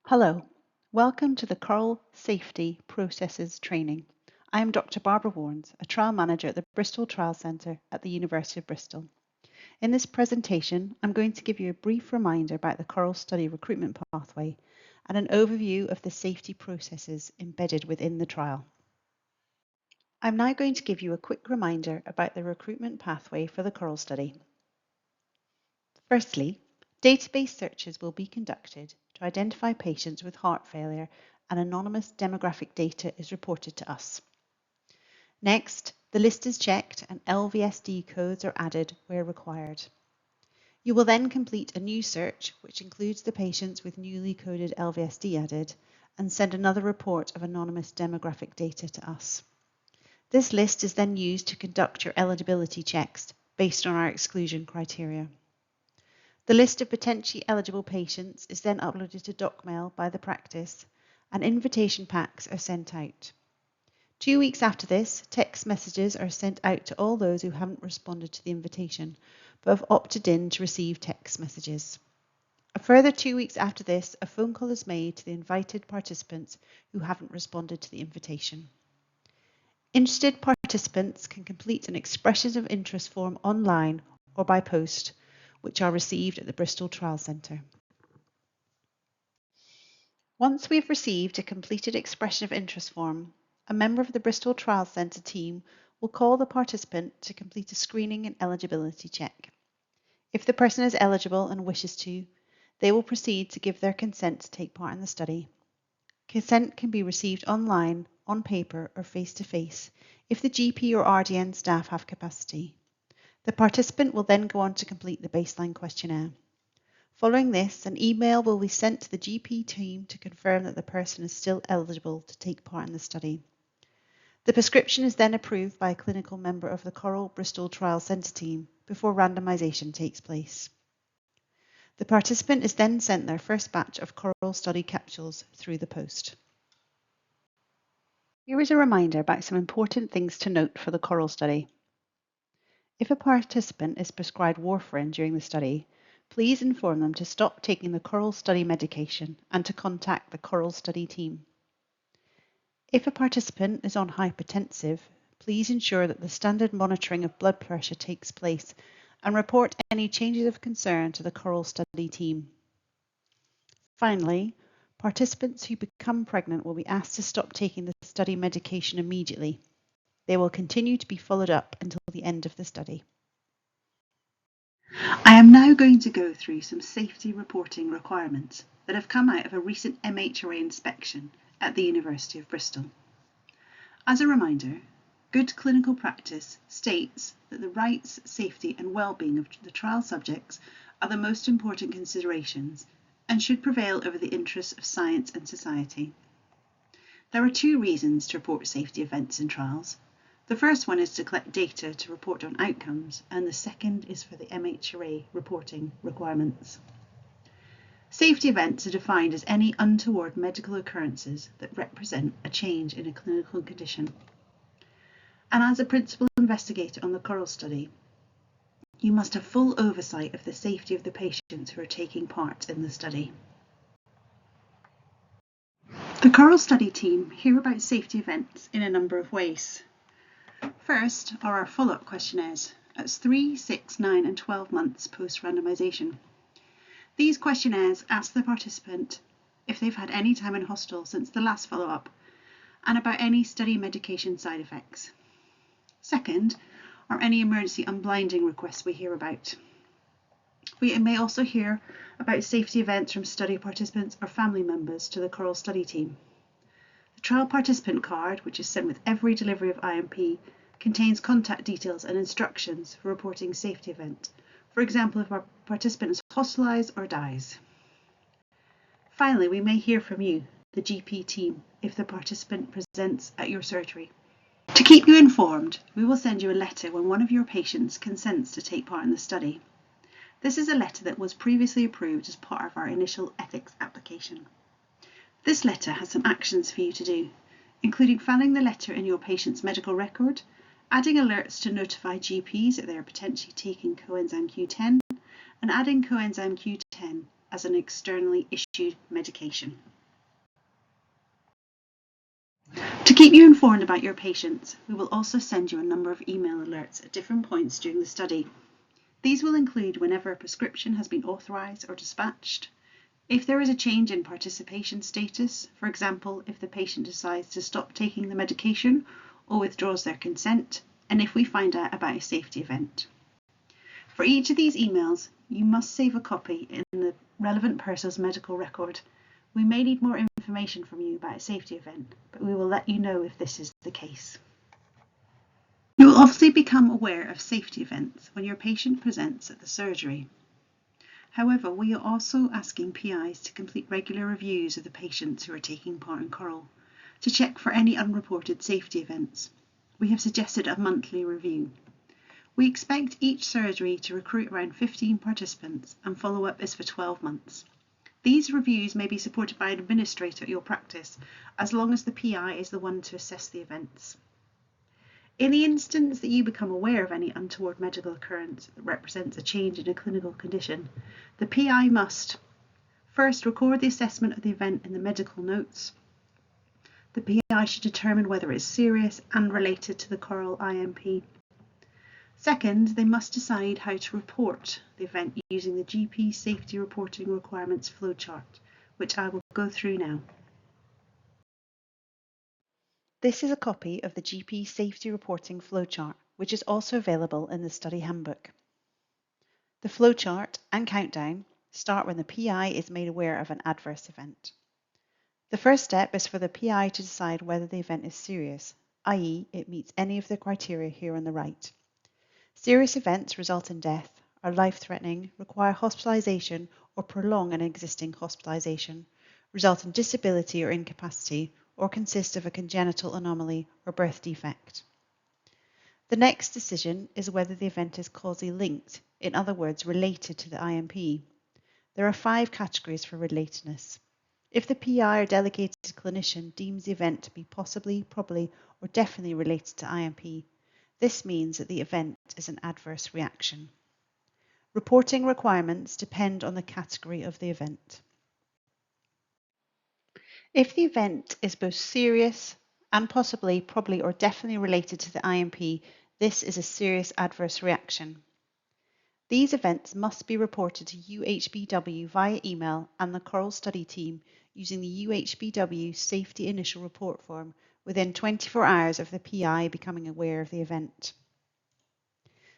Hello, welcome to the Coral Safety Processes training. I am Dr. Barbara Warnes, a trial manager at the Bristol Trial Centre at the University of Bristol. In this presentation, I'm going to give you a brief reminder about the Coral study recruitment pathway and an overview of the safety processes embedded within the trial. I'm now going to give you a quick reminder about the recruitment pathway for the Coral study. Firstly, database searches will be conducted to identify patients with heart failure, and anonymous demographic data is reported to us. Next, the list is checked and LVSD codes are added where required. You will then complete a new search, which includes the patients with newly coded LVSD added, and send another report of anonymous demographic data to us. This list is then used to conduct your eligibility checks based on our exclusion criteria. The list of potentially eligible patients is then uploaded to DocMail by the practice, and invitation packs are sent out. 2 weeks after this, text messages are sent out to all those who haven't responded to the invitation, but have opted in to receive text messages. A further 2 weeks after this, a phone call is made to the invited participants who haven't responded to the invitation. Interested participants can complete an expression of interest form online or by post, which are received at the Bristol Trial Centre. Once we've received a completed expression of interest form, a member of the Bristol Trial Centre team will call the participant to complete a screening and eligibility check. If the person is eligible and wishes to, they will proceed to give their consent to take part in the study. Consent can be received online, on paper or face-to-face if the GP or RDN staff have capacity. The participant will then go on to complete the baseline questionnaire. Following this, an email will be sent to the GP team to confirm that the person is still eligible to take part in the study. The prescription is then approved by a clinical member of the Coral Bristol Trial Centre team before randomisation takes place. The participant is then sent their first batch of Coral study capsules through the post. Here is a reminder about some important things to note for the Coral study. If a participant is prescribed warfarin during the study, please inform them to stop taking the Coral study medication and to contact the Coral study team. If a participant is on hypertensive, please ensure that the standard monitoring of blood pressure takes place and report any changes of concern to the Coral study team. Finally, participants who become pregnant will be asked to stop taking the study medication immediately. They will continue to be followed up until the end of the study. I am now going to go through some safety reporting requirements that have come out of a recent MHRA inspection at the University of Bristol. As a reminder, good clinical practice states that the rights, safety and well-being of the trial subjects are the most important considerations and should prevail over the interests of science and society. There are two reasons to report safety events in trials. The first one is to collect data to report on outcomes, and the second is for the MHRA reporting requirements. Safety events are defined as any untoward medical occurrences that represent a change in a clinical condition. And as a principal investigator on the Coral study, you must have full oversight of the safety of the patients who are taking part in the study. The Coral study team hear about safety events in a number of ways. First are our follow-up questionnaires at 3, 6, 9 and 12 months post-randomisation. These questionnaires ask the participant if they've had any time in hospital since the last follow-up and about any study medication side effects. Second are any emergency unblinding requests we hear about. We may also hear about safety events from study participants or family members to the Coral study team. The trial participant card, which is sent with every delivery of IMP, contains contact details and instructions for reporting safety event. For example, if our participant is hospitalised or dies. Finally, we may hear from you, the GP team, if the participant presents at your surgery. To keep you informed, we will send you a letter when one of your patients consents to take part in the study. This is a letter that was previously approved as part of our initial ethics application. This letter has some actions for you to do, including filing the letter in your patient's medical record, adding alerts to notify GPs that they are potentially taking coenzyme Q10, and adding coenzyme Q10 as an externally issued medication. To keep you informed about your patients, we will also send you a number of email alerts at different points during the study. These will include whenever a prescription has been authorised or dispatched, if there is a change in participation status, for example, if the patient decides to stop taking the medication or withdraws their consent, and if we find out about a safety event. For each of these emails, you must save a copy in the relevant person's medical record. We may need more information from you about a safety event, but we will let you know if this is the case. You will obviously become aware of safety events when your patient presents at the surgery. However, we are also asking PIs to complete regular reviews of the patients who are taking part in Coral to check for any unreported safety events. We have suggested a monthly review. We expect each surgery to recruit around 15 participants and follow-up is for 12 months. These reviews may be supported by an administrator at your practice as long as the PI is the one to assess the events. In the instance that you become aware of any untoward medical occurrence that represents a change in a clinical condition, the PI must first record the assessment of the event in the medical notes. The PI should determine whether it is serious and related to the Coral IMP. Second, they must decide how to report the event using the GP Safety Reporting Requirements flowchart, which I will go through now. This is a copy of the GP Safety Reporting flowchart, which is also available in the study handbook. The flowchart and countdown start when the PI is made aware of an adverse event. The first step is for the PI to decide whether the event is serious, i.e. it meets any of the criteria here on the right. Serious events result in death, are life-threatening, require hospitalization or prolong an existing hospitalization, result in disability or incapacity, or consist of a congenital anomaly or birth defect. The next decision is whether the event is causally linked, in other words, related to the IMP. There are 5 categories for relatedness. If the PI or delegated clinician deems the event to be possibly, probably, or definitely related to IMP, this means that the event is an adverse reaction. Reporting requirements depend on the category of the event. If the event is both serious and possibly, probably, or definitely related to the IMP, this is a serious adverse reaction. These events must be reported to UHBW via email and the Coral study team using the UHBW Safety Initial Report form within 24 hours of the PI becoming aware of the event.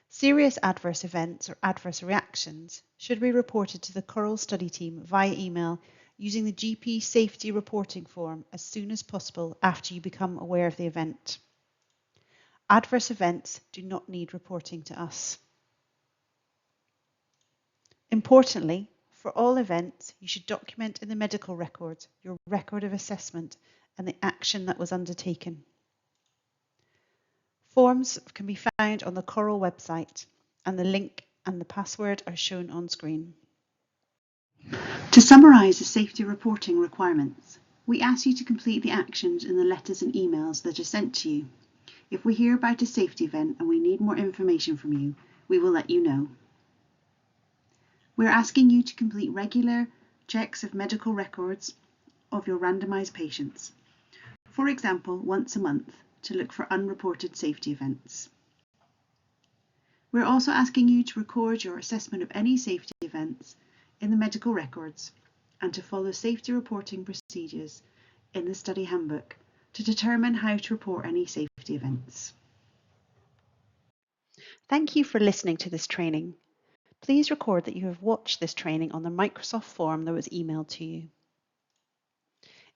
Serious adverse events or adverse reactions should be reported to the Coral study team via email using the GP safety reporting form as soon as possible after you become aware of the event. Adverse events do not need reporting to us. Importantly, for all events, you should document in the medical records your record of assessment and the action that was undertaken. Forms can be found on the Coral website, and the link and the password are shown on screen. To summarise the safety reporting requirements, we ask you to complete the actions in the letters and emails that are sent to you. If we hear about a safety event and we need more information from you, we will let you know. We're asking you to complete regular checks of medical records of your randomised patients. For example, once a month to look for unreported safety events. We're also asking you to record your assessment of any safety events in the medical records and to follow safety reporting procedures in the study handbook to determine how to report any safety events. Thank you for listening to this training. Please record that you have watched this training on the Microsoft form that was emailed to you.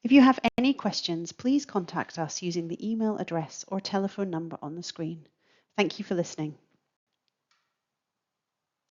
If you have any questions, please contact us using the email address or telephone number on the screen. Thank you for listening.